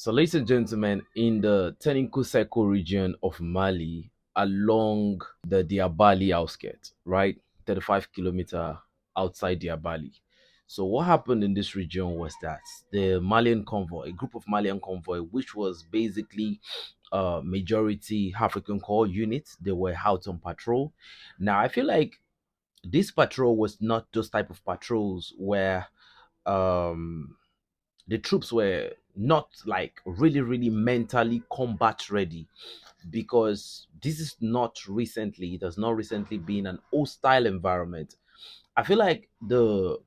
So, ladies and gentlemen, in the Teninkuseko region of Mali, along the Diabali outskirts, right, 35-kilometer outside Diabali. So, what happened in this region was that the Malian convoy, a group of Malian convoy, which was basically majority African core units, they were out on patrol. Now, I feel like this patrol was not those type of patrols where um the troops were not like really mentally combat ready, because this is not recently, it has not recently been an hostile environment. I feel like the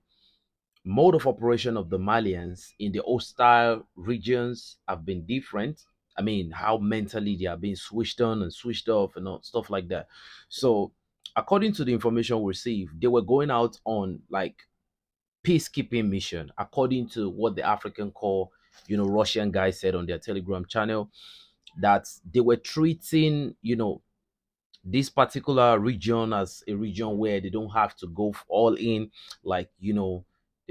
mode of operation of the Malians in the hostile regions have been different. I mean, how mentally they are being switched on and switched off and all, stuff like that. So according to the information we received, they were going out on like peacekeeping mission, according to what the African core, Russian guys said on their Telegram channel, that they were treating, this particular region as a region where they don't have to go all in, like, they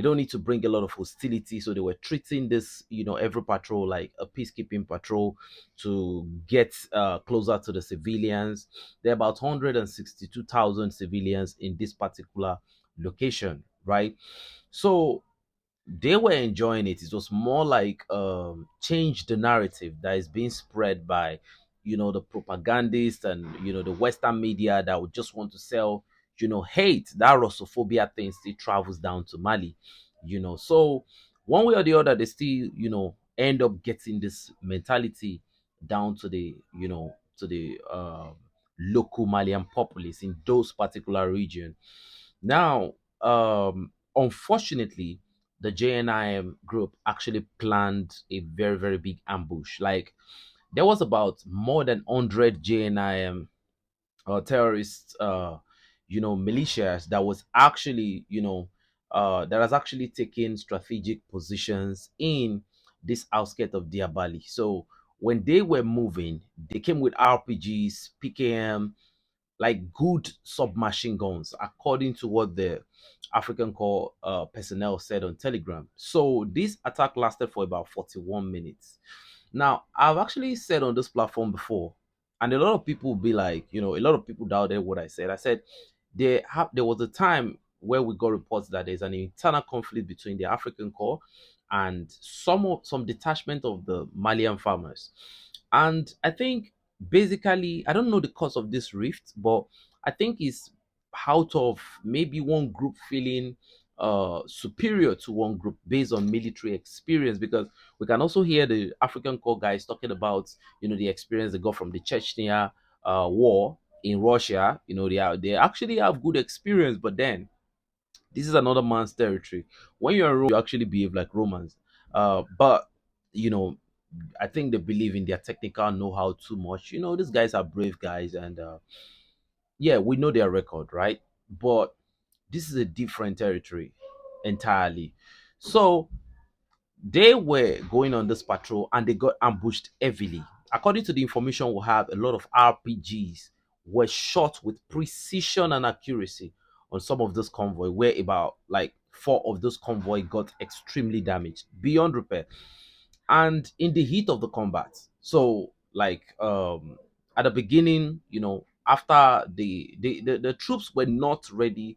don't need to bring a lot of hostility. So they were treating this, every patrol like a peacekeeping patrol to get closer to the civilians. There are about 162,000 civilians in this particular location, right? So they were enjoying it. It was more like change the narrative that is being spread by, the propagandists and the Western media that would just want to sell, hate. That Russophobia thing still travels down to Mali, So one way or the other, they still, end up getting this mentality down to the, local Malian populace in those particular region. Now, unfortunately, the JNIM group actually planned a very big ambush. Like there was about more than 100 JNIM terrorist, militias that was actually, that has actually taken strategic positions in this outskirt of Diabali. So when they were moving, they came with RPGs, PKM, like good submachine guns, according to what the African Corps personnel said on Telegram. So this attack lasted for about 41 minutes. Now, I've actually said on this platform before, and a lot of people will be like, a lot of people doubted what I said. I said there was a time where we got reports that there's an internal conflict between the African Corps and some detachment of the Malian farmers. And I think basically, I don't know the cause of this rift, but I think it's out of maybe one group feeling superior to one group based on military experience, because we can also hear the African core guys talking about the experience they got from the Chechnya war in Russia. They actually have good experience, but then this is another man's territory. When you're in Rome, you actually behave like Romans. But you know, I think they believe in their technical know-how too much. These guys are brave guys, and yeah, we know their record, right? But this is a different territory entirely. So they were going on this patrol and they got ambushed heavily. According to the information we have, a lot of RPGs were shot with precision and accuracy on some of this convoy, where about like four of those convoy got extremely damaged beyond repair. And in the heat of the combat, so like at the beginning, after the troops were not ready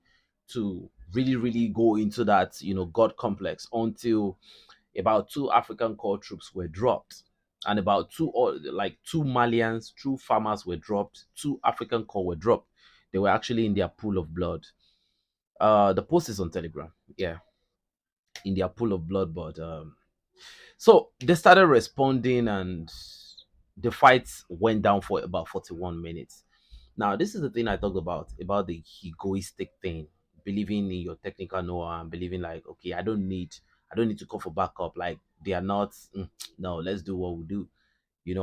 to really go into that god complex until about two African core troops were dropped, and about two Malians, two farmers were dropped, two African core were dropped. They were actually in their pool of blood. The post is on Telegram. Yeah, in their pool of blood, but so they started responding, and the fights went down for about 41 minutes. Now, this is the thing I talked about the egoistic thing, believing in your technical know-how and believing like, okay, I don't need to call for backup. Like they are not, no, let's do what we do.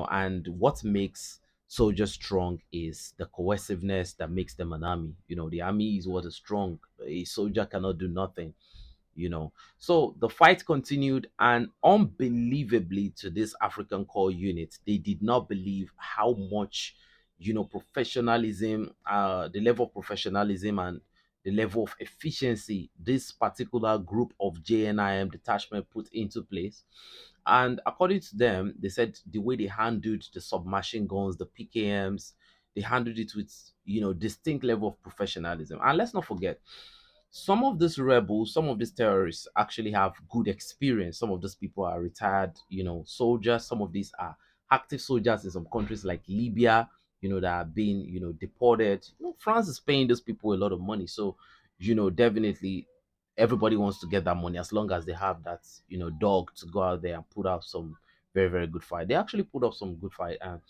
And what makes soldiers strong is the cohesiveness that makes them an army. The army is what is strong. A soldier cannot do nothing. So the fight continued, and unbelievably to this African core unit, they did not believe how much, professionalism, the level of professionalism and the level of efficiency this particular group of JNIM detachment put into place. And according to them, they said the way they handled the submachine guns, the PKMs, they handled it with distinct level of professionalism. And let's not forget, some of these rebels, some of these terrorists actually have good experience. Some of these people are retired, soldiers. Some of these are active soldiers in some countries like Libya, that are being, deported. France is paying those people a lot of money. So, definitely everybody wants to get that money as long as they have that, dog to go out there and put out some very, very good fight. They actually put up some good fight. And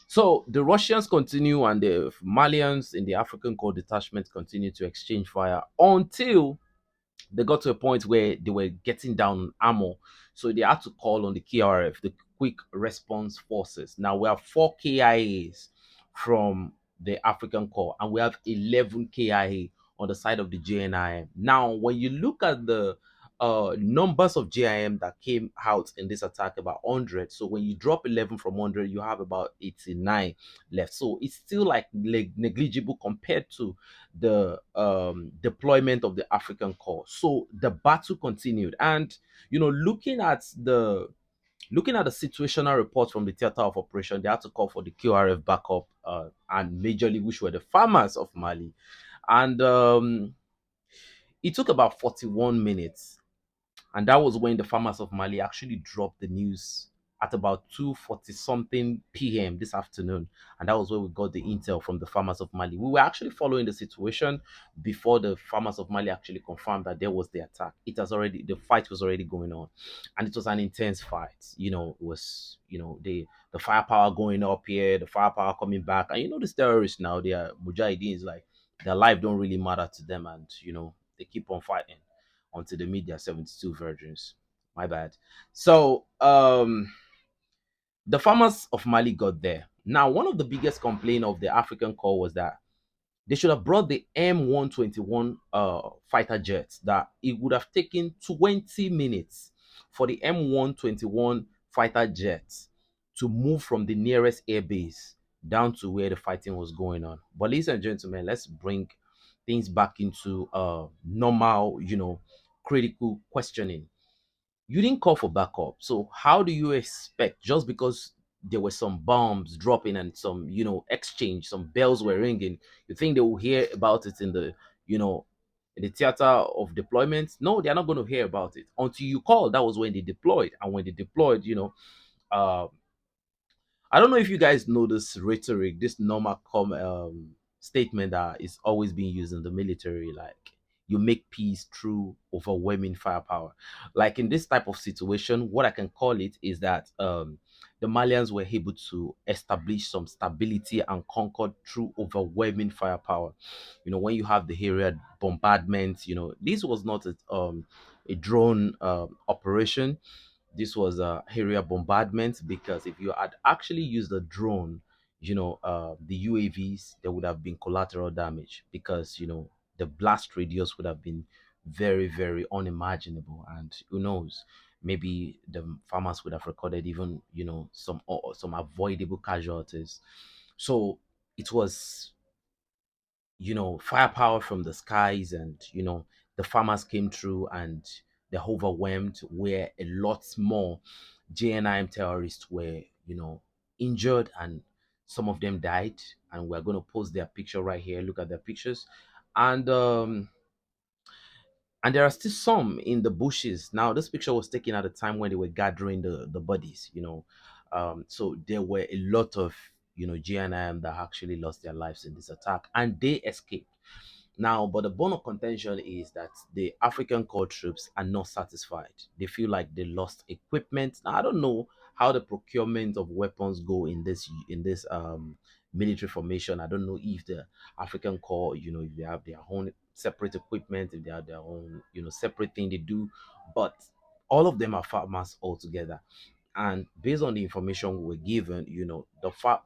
so the Russians continue and the Malians in the African Corps detachment continue to exchange fire until they got to a point where they were getting down on ammo. So they had to call on the KRF, the Quick Response Forces. Now we have 4 KIAs from the African Corps, and we have 11 KIA on the side of the JNIM. Now, when you look at the numbers of JIM that came out in this attack, about 100. So when you drop 11 from 100, you have about 89 left. So it's still like negligible compared to the deployment of the African Corps. So the battle continued, and looking at the situational reports from the theater of operation, they had to call for the QRF backup, and majorly which were the farmers of Mali, and it took about 41 minutes, and that was when the farmers of Mali actually dropped the news at about 2:40 something p.m. this afternoon. And that was where we got the intel from the farmers of Mali. We were actually following the situation before the farmers of Mali actually confirmed that there was the attack. The fight was already going on. And it was an intense fight. It was, the firepower going up here, the firepower coming back. And these terrorists now, they are mujahideen, like their life don't really matter to them. And, they keep on fighting until they meet their 72 virgins. My bad. So the farmers of Mali got there. Now, one of the biggest complaint of the African Corps was that they should have brought the M121 fighter jets, that it would have taken 20 minutes for the M121 fighter jets to move from the nearest air base down to where the fighting was going on. But ladies and gentlemen, let's bring things back into normal, critical questioning. You didn't call for backup. So how do you expect, just because there were some bombs dropping and some, exchange, some bells were ringing, you think they will hear about it you know, in the theater of deployment? No, they're not going to hear about it until you call. That was when they deployed. And when they deployed, uh, I don't know if you guys know this rhetoric, this normal statement that is always being used in the military, like you make peace through overwhelming firepower. Like in this type of situation, what I can call it is that the Malians were able to establish some stability and conquer through overwhelming firepower. When you have the area bombardment, this was not a drone operation. This was a area bombardment, because if you had actually used a drone, the UAVs, there would have been collateral damage, because the blast radius would have been very, very unimaginable. And who knows, maybe the farmers would have recorded even some avoidable casualties. So it was firepower from the skies, and the farmers came through and they're overwhelmed, where a lot more JNIM terrorists were, injured, and some of them died. And we're going to post their picture right here. Look at their pictures. And there are still some in the bushes. Now, this picture was taken at a time when they were gathering the bodies, so there were a lot of, GNIM that actually lost their lives in this attack, and they escaped. Now, but the bone of contention is that the African core troops are not satisfied. They feel like they lost equipment. Now, I don't know how the procurement of weapons go in this military formation. I don't know if the African core, if they have their own separate equipment, if they have their own, separate thing they do, but all of them are farmers altogether. And based on the information we were given,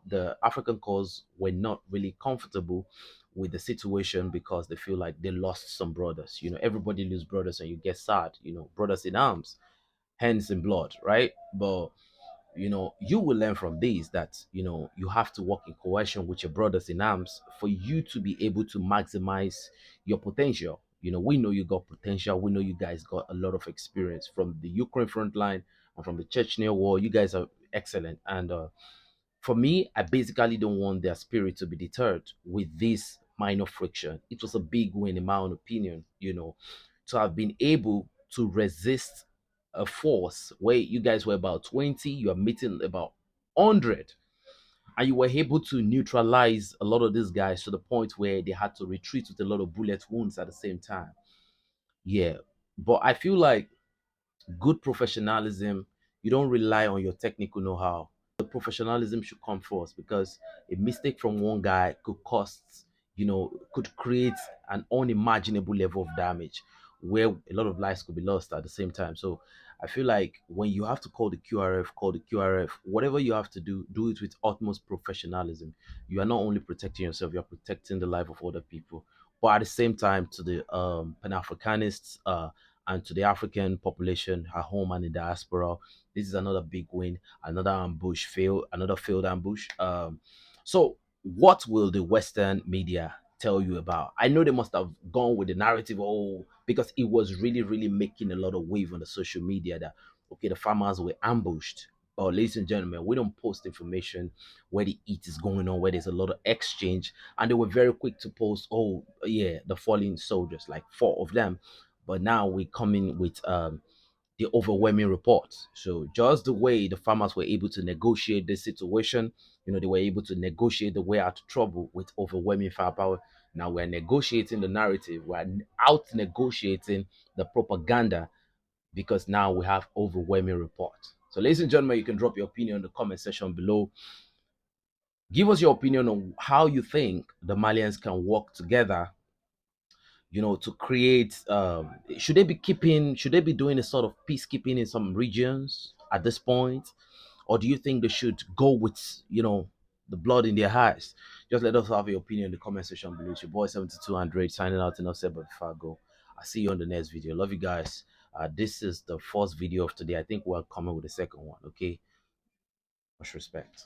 the African cause were not really comfortable with the situation, because they feel like they lost some brothers. Everybody lose brothers and you get sad, brothers in arms, hands in blood, right? But you will learn from this that you have to work in cohesion with your brothers in arms for you to be able to maximize your potential. We know you got potential. We know you guys got a lot of experience from the Ukraine front line, I'm from the Chechnya war. You guys are excellent. And for me, I basically don't want their spirit to be deterred with this minor friction. It was a big win, in my own opinion, to have been able to resist a force where you guys were about 20, you are meeting about 100, and you were able to neutralize a lot of these guys to the point where they had to retreat with a lot of bullet wounds at the same time. Yeah. But I feel like good professionalism, you don't rely on your technical know-how. The professionalism should come first, because a mistake from one guy could cost, could create an unimaginable level of damage where a lot of lives could be lost at the same time. So I feel like when you have to call the QRF, call the QRF. Whatever you have to do, do it with utmost professionalism. You are not only protecting yourself, you are protecting the life of other people. But at the same time, to the Pan-Africanists, and to the African population at home and in diaspora, this is another big win, another ambush fail, another failed ambush. So what will the Western media tell you about? I know they must have gone with the narrative, oh, because it was really, really making a lot of wave on the social media that okay, the farmers were ambushed. But ladies and gentlemen, we don't post information where the eat is going on, where there's a lot of exchange, and they were very quick to post, oh yeah, the fallen soldiers, like four of them. But now we come in with the overwhelming reports. So just the way the farmers were able to negotiate this situation, they were able to negotiate the way out of trouble with overwhelming firepower. Now we're negotiating the narrative. We're out negotiating the propaganda, because now we have overwhelming reports. So, ladies and gentlemen, you can drop your opinion in the comment section below. Give us your opinion on how you think the Malians can work together, to create, should they be doing a sort of peacekeeping in some regions at this point, or do you think they should go with, the blood in their eyes? Just let us have your opinion in the comment section below. It's your boy 7200 signing out, and said, but before I go, I'll see you on the next video. Love you guys. This is the first video of today. I think we're coming with the second one. Okay, much respect.